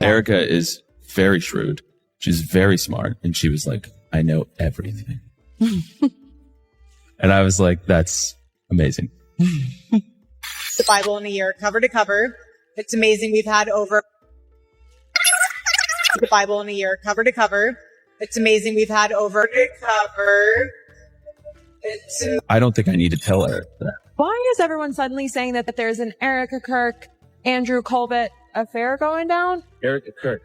Erika is very shrewd. She's very smart. And she was like, I know everything. And I was like, that's amazing. The Bible in a year, cover to cover. It's amazing. We've had over the Bible in a year, cover to cover. It's amazing. We've had over to cover. I don't think I need to tell her that. Why is everyone suddenly saying that there's an Erika Kirk, Andrew Kolvet affair going down? Erika Kirk,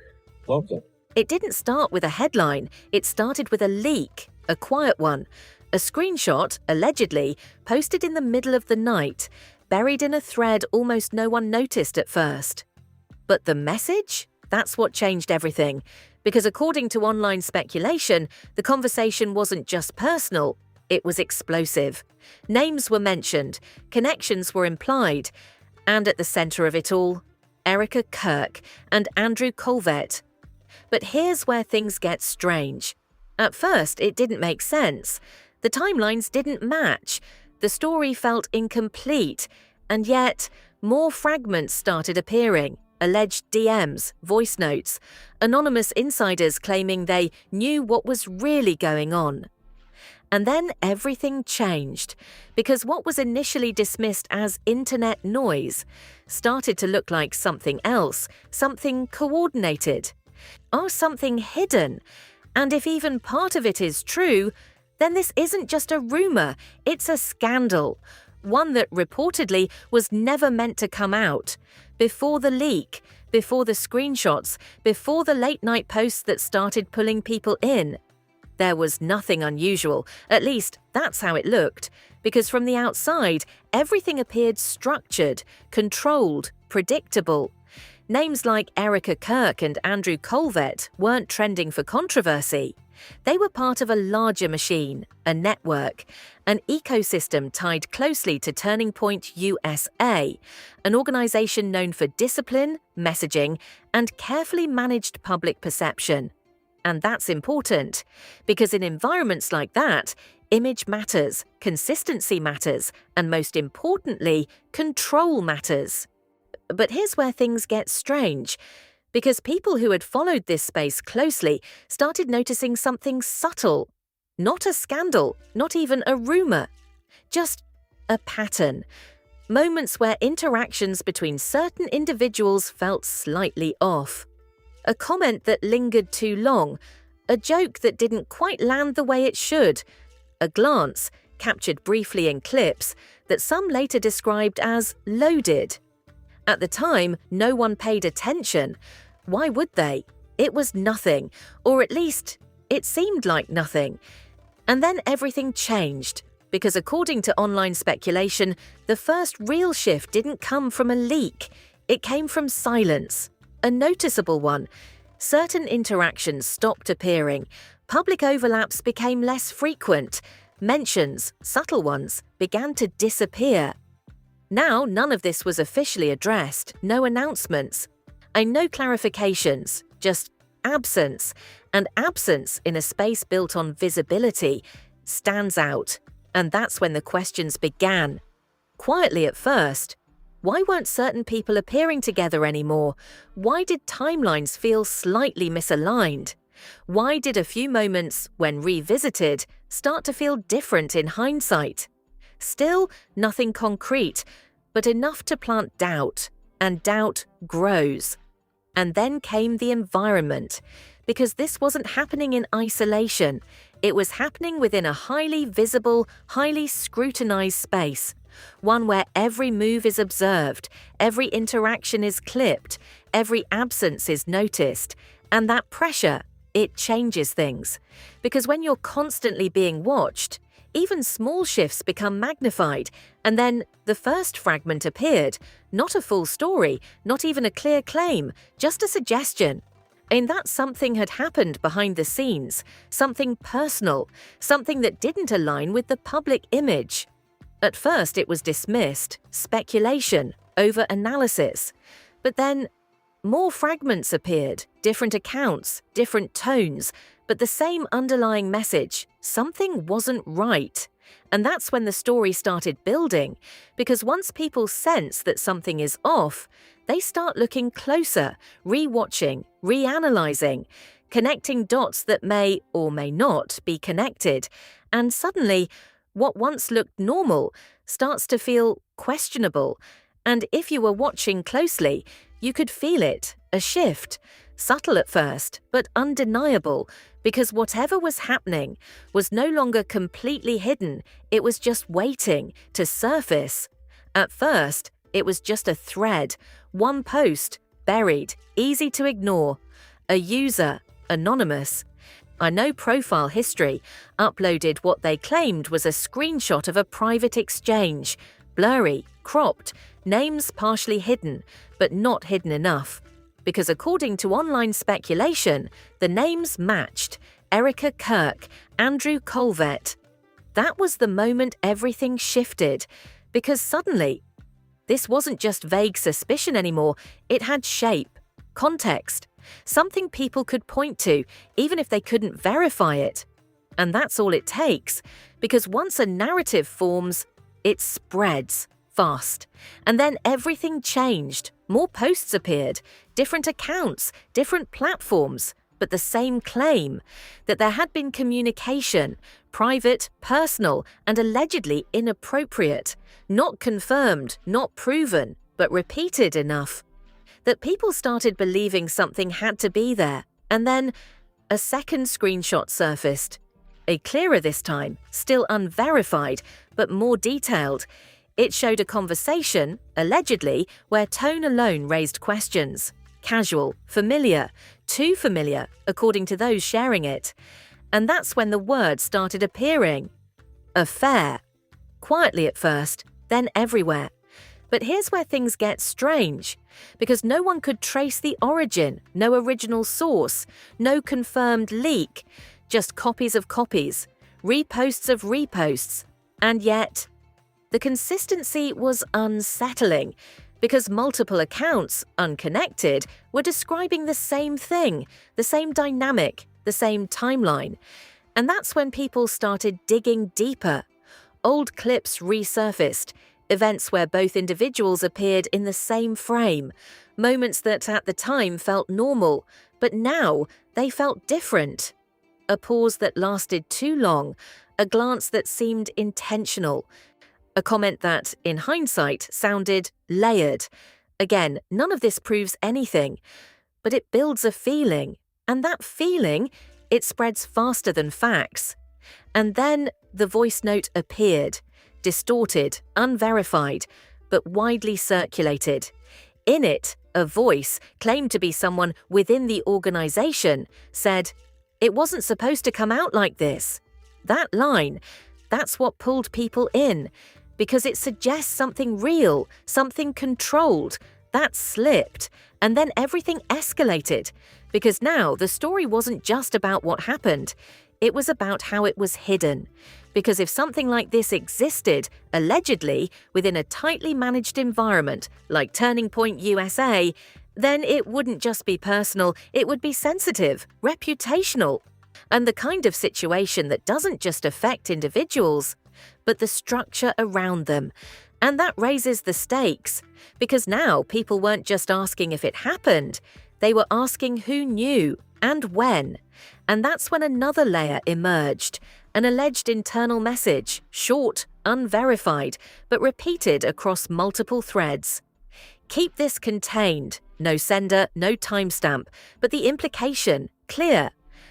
welcome. It didn't start with a headline. It started with a leak, a quiet one. A screenshot, allegedly, posted in the middle of the night, buried in a thread almost no one noticed at first. But the message? That's what changed everything. Because according to online speculation, the conversation wasn't just personal, it was explosive. Names were mentioned, connections were implied, and at the center of it all, Erika Kirk and Andrew Kolvet. But here's where things get strange. At first, it didn't make sense. The timelines didn't match. The story felt incomplete. And yet, more fragments started appearing. Alleged DMs, voice notes, anonymous insiders claiming they knew what was really going on. And then everything changed, because what was initially dismissed as internet noise started to look like something else, something coordinated, or something hidden. And if even part of it is true, then this isn't just a rumor, it's a scandal, one that reportedly was never meant to come out. Before the leak, before the screenshots, before the late-night posts that started pulling people in. There was nothing unusual, at least that's how it looked, because from the outside, everything appeared structured, controlled, predictable. Names like Erika Kirk and Andrew Kolvet weren't trending for controversy. They were part of a larger machine, a network, an ecosystem tied closely to Turning Point USA, an organization known for discipline, messaging, and carefully managed public perception. And that's important, because in environments like that, image matters, consistency matters, and most importantly, control matters. But here's where things get strange, because people who had followed this space closely started noticing something subtle. Not a scandal, not even a rumor, just a pattern. Moments where interactions between certain individuals felt slightly off. A comment that lingered too long, a joke that didn't quite land the way it should, a glance, captured briefly in clips, that some later described as loaded. At the time, no one paid attention. Why would they? It was nothing, or at least, it seemed like nothing. And then everything changed, because according to online speculation, the first real shift didn't come from a leak. It came from silence, a noticeable one. Certain interactions stopped appearing. Public overlaps became less frequent. Mentions, subtle ones, began to disappear. Now, none of this was officially addressed, no announcements, and no clarifications, just absence. And absence in a space built on visibility stands out. And that's when the questions began. Quietly at first. Why weren't certain people appearing together anymore? Why did timelines feel slightly misaligned? Why did a few moments, when revisited, start to feel different in hindsight? Still, nothing concrete, but enough to plant doubt, and doubt grows. And then came the environment, because this wasn't happening in isolation. It was happening within a highly visible, highly scrutinized space, one where every move is observed, every interaction is clipped, every absence is noticed, and that pressure, it changes things. Because when you're constantly being watched, even small shifts become magnified, and then the first fragment appeared, not a full story, not even a clear claim, just a suggestion. And that something had happened behind the scenes, something personal, something that didn't align with the public image. At first it was dismissed, speculation, over-analysis. But then more fragments appeared, different accounts, different tones, but the same underlying message: something wasn't right. And that's when the story started building, because once people sense that something is off, they start looking closer, re-watching, reanalyzing, connecting dots that may or may not be connected. And suddenly, what once looked normal starts to feel questionable. And if you were watching closely, you could feel it, a shift, subtle at first, but undeniable, because whatever was happening was no longer completely hidden, it was just waiting to surface. At first, it was just a thread, one post, buried, easy to ignore, a user, anonymous. I know Profile History uploaded what they claimed was a screenshot of a private exchange, blurry, cropped, names partially hidden, but not hidden enough. Because according to online speculation, the names matched: Erika Kirk, Andrew Kolvet. That was the moment everything shifted, because suddenly, this wasn't just vague suspicion anymore, it had shape, context, something people could point to, even if they couldn't verify it. And that's all it takes, because once a narrative forms, it spreads fast. And then everything changed. More posts appeared, different accounts, different platforms, but the same claim that there had been communication, private, personal, and allegedly inappropriate, not confirmed, not proven, but repeated enough that people started believing something had to be there. And then a second screenshot surfaced. A clearer this time, still unverified, but more detailed. It showed a conversation, allegedly, where tone alone raised questions. Casual, familiar, too familiar, according to those sharing it. And that's when the word started appearing. Affair. Quietly at first, then everywhere. But here's where things get strange, because no one could trace the origin, no original source, no confirmed leak, just copies of copies, reposts of reposts. And yet, the consistency was unsettling, because multiple accounts, unconnected, were describing the same thing, the same dynamic, the same timeline. And that's when people started digging deeper. Old clips resurfaced, events where both individuals appeared in the same frame, moments that at the time felt normal, but now they felt different. A pause that lasted too long, a glance that seemed intentional, a comment that, in hindsight, sounded layered. Again, none of this proves anything, but it builds a feeling, and that feeling, it spreads faster than facts. And then the voice note appeared, distorted, unverified, but widely circulated. In it, a voice, claimed to be someone within the organization, said, "It wasn't supposed to come out like this." That line, that's what pulled people in, because it suggests something real, something controlled. That slipped, and then everything escalated, because now the story wasn't just about what happened, it was about how it was hidden. Because if something like this existed, allegedly, within a tightly managed environment, like Turning Point USA, then it wouldn't just be personal, it would be sensitive, reputational, and the kind of situation that doesn't just affect individuals, but the structure around them. And that raises the stakes, because now people weren't just asking if it happened, they were asking who knew and when. And that's when another layer emerged, an alleged internal message, short, unverified, but repeated across multiple threads. Keep this contained, no sender, no timestamp, but the implication, clear,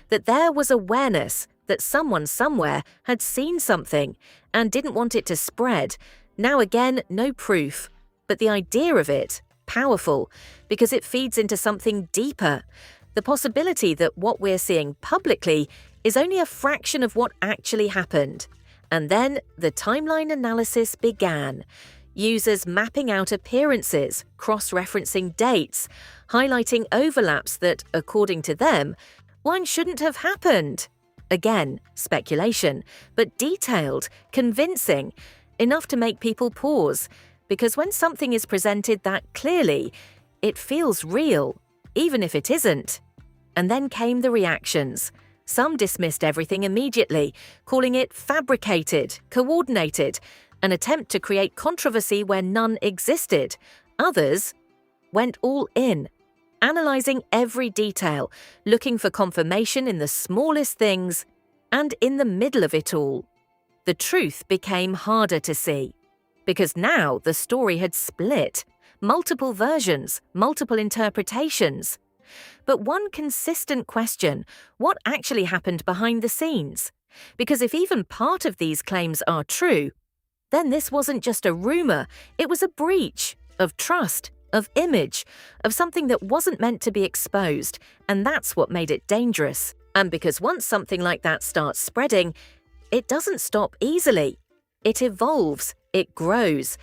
that there was awareness that someone somewhere had seen something and didn't want it to spread. Now again, no proof, but the idea of it, powerful, because it feeds into something deeper. The possibility that what we're seeing publicly is only a fraction of what actually happened. And then the timeline analysis began. Users mapping out appearances, cross-referencing dates, highlighting overlaps that, according to them, one shouldn't have happened. Again, speculation, but detailed, convincing, enough to make people pause, because when something is presented that clearly, it feels real, even if it isn't. And then came the reactions. Some dismissed everything immediately, calling it fabricated, coordinated, an attempt to create controversy where none existed. Others went all in, analysing every detail, looking for confirmation in the smallest things, and in the middle of it all, the truth became harder to see. Because now the story had split, multiple versions, multiple interpretations. But one consistent question: what actually happened behind the scenes? Because if even part of these claims are true, then this wasn't just a rumour, it was a breach of trust, of image, of something that wasn't meant to be exposed, and that's what made it dangerous. And because once something like that starts spreading, it doesn't stop easily. It evolves, it grows,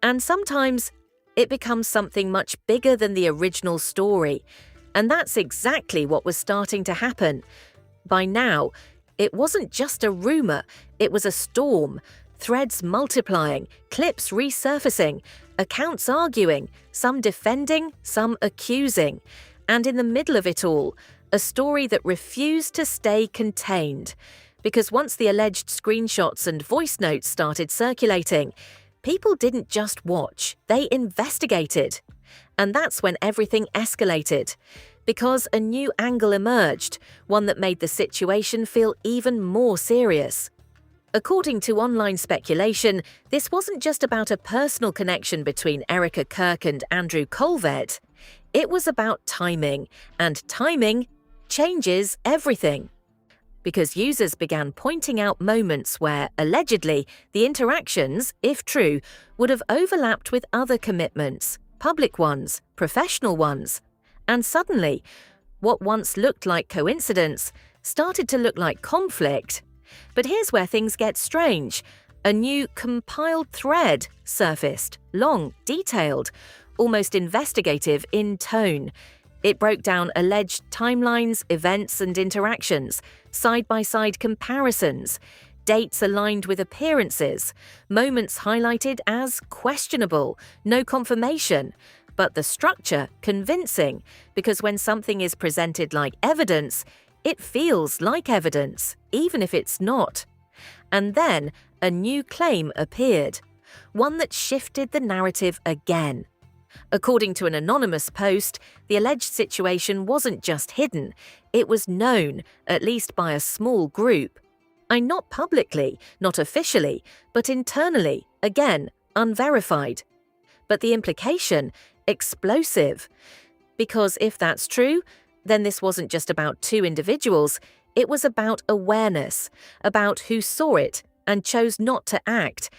and sometimes it becomes something much bigger than the original story. And that's exactly what was starting to happen. By now, it wasn't just a rumour, it was a storm. Threads multiplying, clips resurfacing, accounts arguing, some defending, some accusing. And in the middle of it all, a story that refused to stay contained. Because once the alleged screenshots and voice notes started circulating, people didn't just watch, they investigated. And that's when everything escalated. Because a new angle emerged, one that made the situation feel even more serious. According to online speculation, this wasn't just about a personal connection between Erika Kirk and Andrew Kolvet. It was about timing, and timing changes everything. Because users began pointing out moments where, allegedly, the interactions, if true, would have overlapped with other commitments, public ones, professional ones. And suddenly, what once looked like coincidence started to look like conflict. But here's where things get strange. A new compiled thread surfaced, long, detailed, almost investigative in tone. It broke down alleged timelines, events, and interactions, side-by-side comparisons, dates aligned with appearances, moments highlighted as questionable, no confirmation, but the structure convincing, because when something is presented like evidence, it feels like evidence, even if it's not. And then a new claim appeared, one that shifted the narrative again. According to an anonymous post, the alleged situation wasn't just hidden, it was known, at least by a small group. Not publicly, not officially, but internally, again, unverified. But the implication, explosive. Because if that's true, then this wasn't just about two individuals, it was about awareness, about who saw it and chose not to act.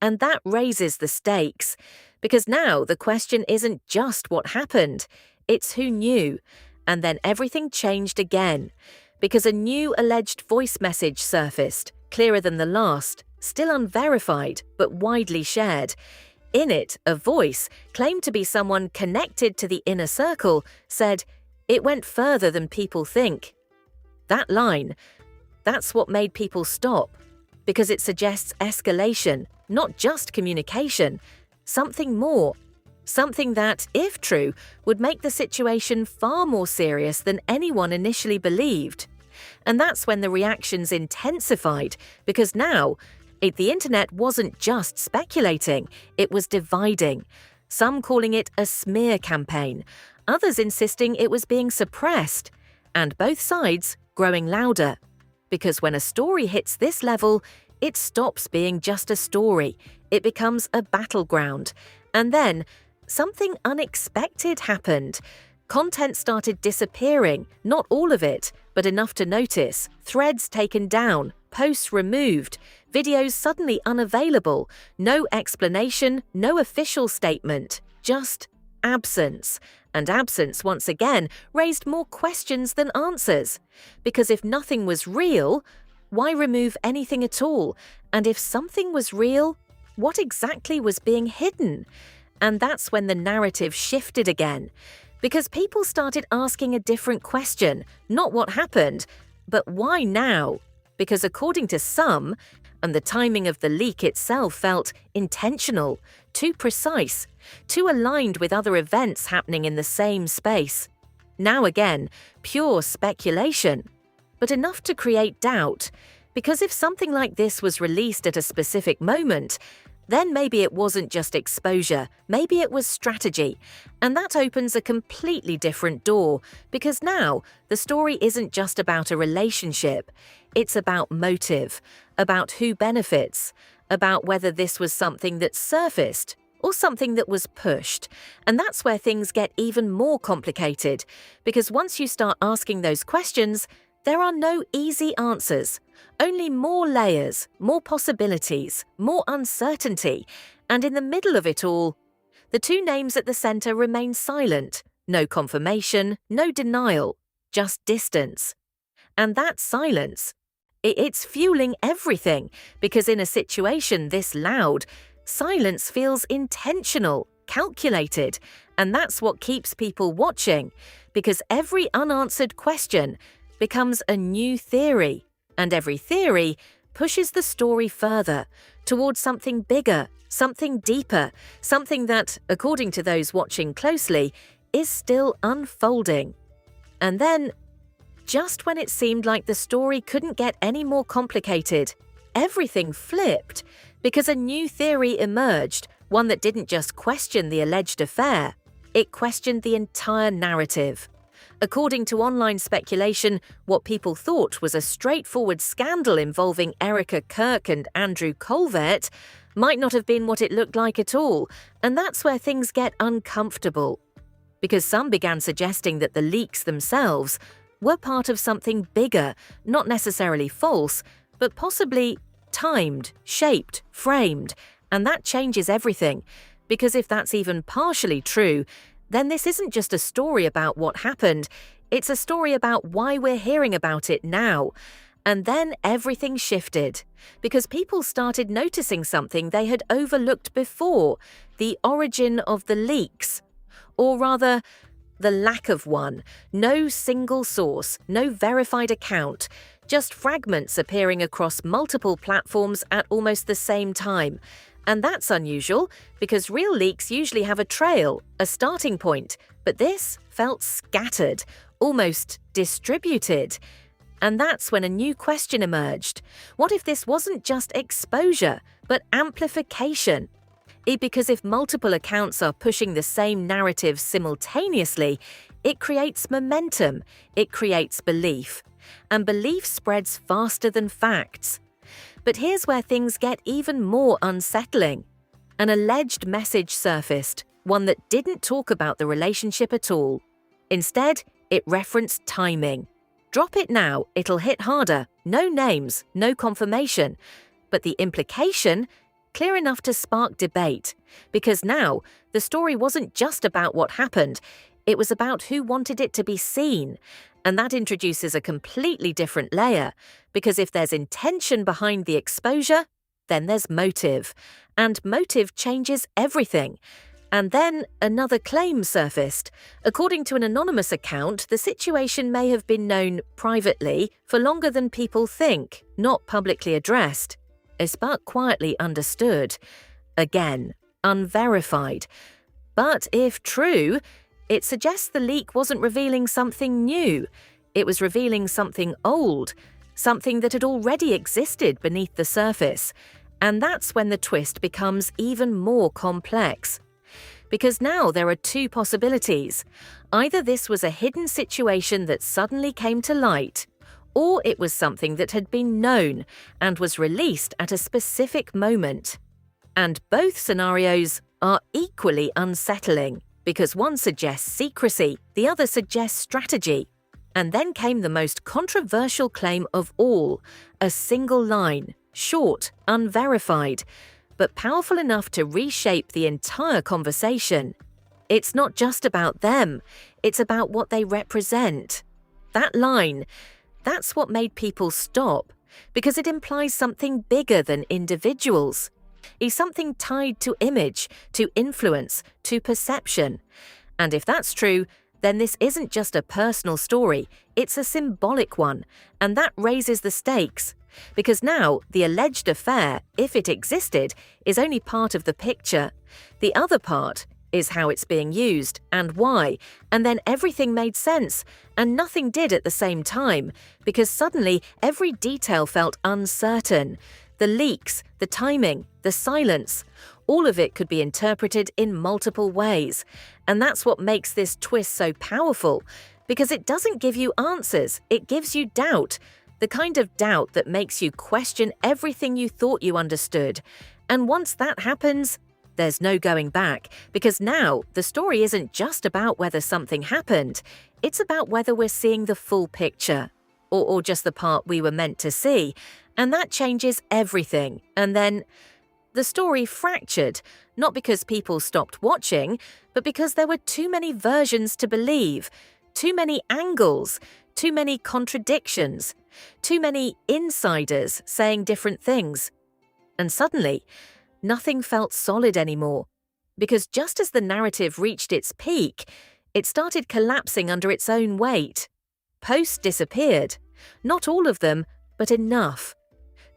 And that raises the stakes, because now the question isn't just what happened, it's who knew. And then everything changed again, because a new alleged voice message surfaced, clearer than the last, still unverified, but widely shared. In it, a voice, claimed to be someone connected to the inner circle, said, "It went further than people think." That line, that's what made people stop, because it suggests escalation, not just communication, something more, something that, if true, would make the situation far more serious than anyone initially believed. And that's when the reactions intensified, because now, the internet wasn't just speculating, it was dividing. Some calling it a smear campaign, others insisting it was being suppressed, and both sides growing louder. Because when a story hits this level, it stops being just a story, it becomes a battleground. And then, something unexpected happened. Content started disappearing, not all of it, but enough to notice. Threads taken down, posts removed, videos suddenly unavailable, no explanation, no official statement, just absence. And absence, once again, raised more questions than answers. Because if nothing was real, why remove anything at all? And if something was real, what exactly was being hidden? And that's when the narrative shifted again. Because people started asking a different question, not what happened, but why now? Because according to some, and the timing of the leak itself felt intentional, too precise, too aligned with other events happening in the same space. Now again, pure speculation. but enough to create doubt. Because if something like this was released at a specific moment, then maybe it wasn't just exposure, maybe it was strategy. And that opens a completely different door, because now the story isn't just about a relationship. It's about motive, about who benefits, about whether this was something that surfaced or something that was pushed. And that's where things get even more complicated, because once you start asking those questions, there are no easy answers, only more layers, more possibilities, more uncertainty, and in the middle of it all, the two names at the center remain silent. No confirmation, no denial, just distance. And that silence, it's fueling everything, because in a situation this loud, silence feels intentional, calculated, and that's what keeps people watching, because every unanswered question becomes a new theory, and every theory pushes the story further towards something bigger, something deeper, something that, according to those watching closely, is still unfolding. And then, just when it seemed like the story couldn't get any more complicated, everything flipped, because a new theory emerged, one that didn't just question the alleged affair, it questioned the entire narrative. According to online speculation, what people thought was a straightforward scandal involving Erika Kirk and Andrew Kolvet might not have been what it looked like at all, and that's where things get uncomfortable. Because some began suggesting that the leaks themselves were part of something bigger, not necessarily false, but possibly timed, shaped, framed, and that changes everything, because if that's even partially true, then this isn't just a story about what happened, it's a story about why we're hearing about it now. And then everything shifted, because people started noticing something they had overlooked before, the origin of the leaks. Or rather, the lack of one. No single source, no verified account, just fragments appearing across multiple platforms at almost the same time. And that's unusual, because real leaks usually have a trail, a starting point, but this felt scattered, almost distributed. And that's when a new question emerged. What if this wasn't just exposure, but amplification? Because if multiple accounts are pushing the same narrative simultaneously, it creates momentum, it creates belief. And belief spreads faster than facts. But here's where things get even more unsettling. An alleged message surfaced, one that didn't talk about the relationship at all. Instead, it referenced timing. Drop it now, it'll hit harder. No names, no confirmation. But the implication, clear enough to spark debate. Because now, the story wasn't just about what happened, it was about who wanted it to be seen. And that introduces a completely different layer, because if there's intention behind the exposure, then there's motive. And motive changes everything. And then another claim surfaced. According to an anonymous account, the situation may have been known privately for longer than people think, not publicly addressed. But quietly understood. Again, unverified. But if true, it suggests the leak wasn't revealing something new. It was revealing something old, something that had already existed beneath the surface. And that's when the twist becomes even more complex. Because now there are two possibilities. Either this was a hidden situation that suddenly came to light, or it was something that had been known and was released at a specific moment. And both scenarios are equally unsettling, because one suggests secrecy, the other suggests strategy. And then came the most controversial claim of all, a single line, short, unverified, but powerful enough to reshape the entire conversation. It's not just about them, it's about what they represent. That line, that's what made people stop, because it implies something bigger than individuals. It's something tied to image, to influence, to perception. And if that's true, then this isn't just a personal story, it's a symbolic one, and that raises the stakes. Because now, the alleged affair, if it existed, is only part of the picture. The other part is how it's being used and why, and then everything made sense, and nothing did at the same time, because suddenly every detail felt uncertain. The leaks, the timing, the silence, all of it could be interpreted in multiple ways. And that's what makes this twist so powerful, because it doesn't give you answers, it gives you doubt. The kind of doubt that makes you question everything you thought you understood. And once that happens, there's no going back, because now the story isn't just about whether something happened, it's about whether we're seeing the full picture, or just the part we were meant to see, and that changes everything. And then the story fractured, not because people stopped watching, but because there were too many versions to believe, too many angles, too many contradictions, too many insiders saying different things. And suddenly, nothing felt solid anymore, because just as the narrative reached its peak, it started collapsing under its own weight. Posts disappeared. Not all of them, but enough.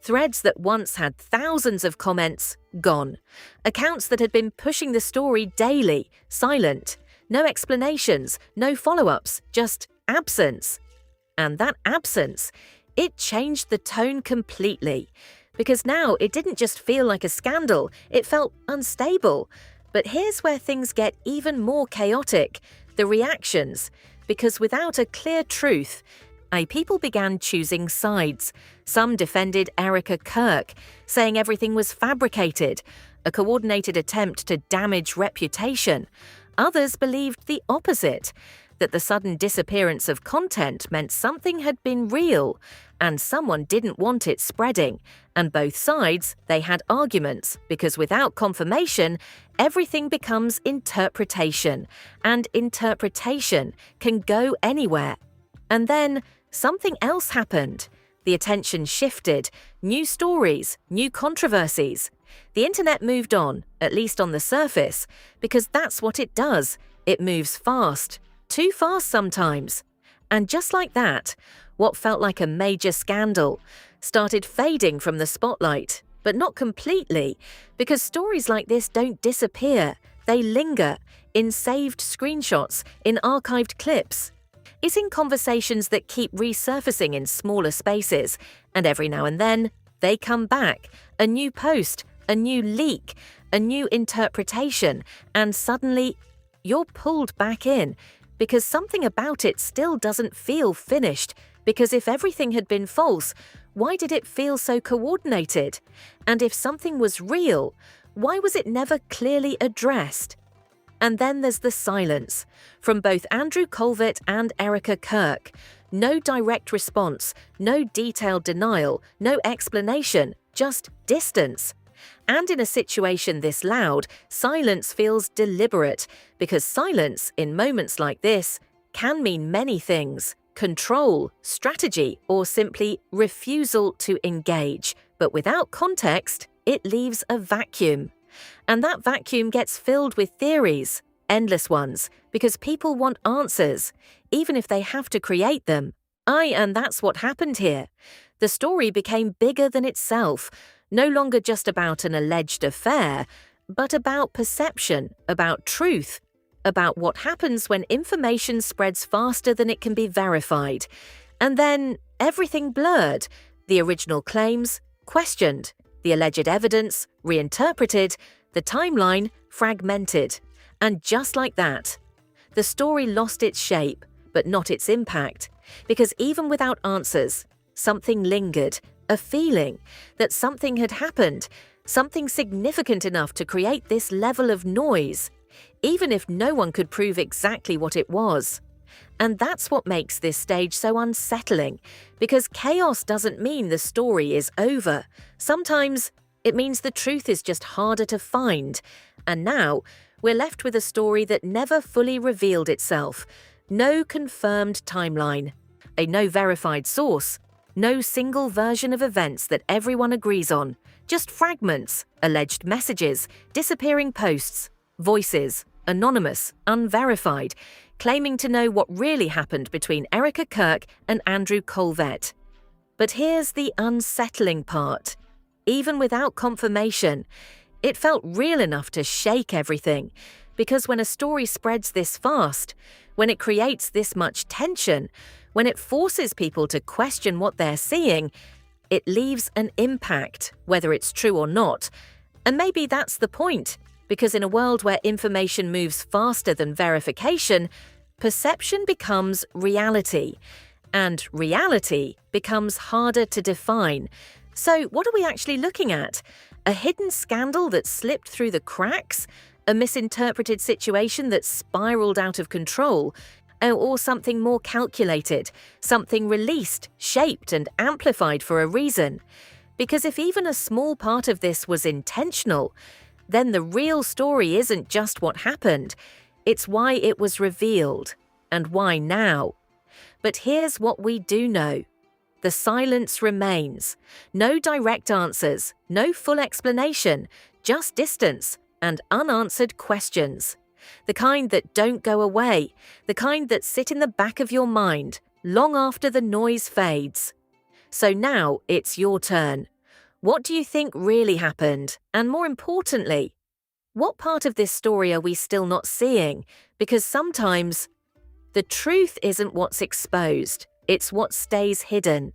Threads that once had thousands of comments, gone. Accounts that had been pushing the story daily, silent. No explanations, no follow-ups, just absence. And that absence, it changed the tone completely. Because now it didn't just feel like a scandal, it felt unstable. But here's where things get even more chaotic, the reactions. Because without a clear truth, people began choosing sides. Some defended Erika Kirk, saying everything was fabricated, a coordinated attempt to damage reputation. Others believed the opposite, that the sudden disappearance of content meant something had been real, and someone didn't want it spreading. And both sides, they had arguments, because without confirmation, everything becomes interpretation, and interpretation can go anywhere. And then something else happened. The attention shifted, new stories, new controversies. The internet moved on, at least on the surface, because that's what it does. It moves fast, too fast sometimes. And just like that, what felt like a major scandal started fading from the spotlight, but not completely, because stories like this don't disappear. They linger in saved screenshots, in archived clips. It's in conversations that keep resurfacing in smaller spaces, and every now and then, they come back. A new post, a new leak, a new interpretation, and suddenly, you're pulled back in, because something about it still doesn't feel finished, because if everything had been false, why did it feel so coordinated? And if something was real, why was it never clearly addressed? And then there's the silence, from both Andrew Kolvet and Erika Kirk. No direct response, no detailed denial, no explanation, just distance. And in a situation this loud, silence feels deliberate, because silence, in moments like this, can mean many things: control, strategy, or simply refusal to engage. But without context, it leaves a vacuum. And that vacuum gets filled with theories, endless ones, because people want answers, even if they have to create them. And that's what happened here. The story became bigger than itself, no longer just about an alleged affair, but about perception, about truth, about what happens when information spreads faster than it can be verified. And then everything blurred, the original claims questioned, the alleged evidence reinterpreted, the timeline fragmented. And just like that, the story lost its shape, but not its impact, because even without answers, something lingered, a feeling that something had happened, something significant enough to create this level of noise, even if no one could prove exactly what it was. And that's what makes this stage so unsettling, because chaos doesn't mean the story is over. Sometimes it means the truth is just harder to find. And now we're left with a story that never fully revealed itself. No confirmed timeline, no verified source, no single version of events that everyone agrees on, just fragments, alleged messages, disappearing posts, voices, anonymous, unverified, claiming to know what really happened between Erika Kirk and Andrew Kolvet. But here's the unsettling part. Even without confirmation, it felt real enough to shake everything, Because when a story spreads this fast, when it creates this much tension, when it forces people to question what they're seeing, it leaves an impact, whether it's true or not. And maybe that's the point, because in a world where information moves faster than verification, perception becomes reality, and reality becomes harder to define. So what are we actually looking at? A hidden scandal that slipped through the cracks? A misinterpreted situation that spiraled out of control? Or something more calculated, something released, shaped, and amplified for a reason? Because if even a small part of this was intentional, then the real story isn't just what happened, it's why it was revealed, and why now. But here's what we do know. The silence remains. No direct answers, no full explanation, just distance and unanswered questions. The kind that don't go away, the kind that sit in the back of your mind long after the noise fades. So now it's your turn. What do you think really happened? And more importantly, what part of this story are we still not seeing? Because sometimes the truth isn't what's exposed, it's what stays hidden.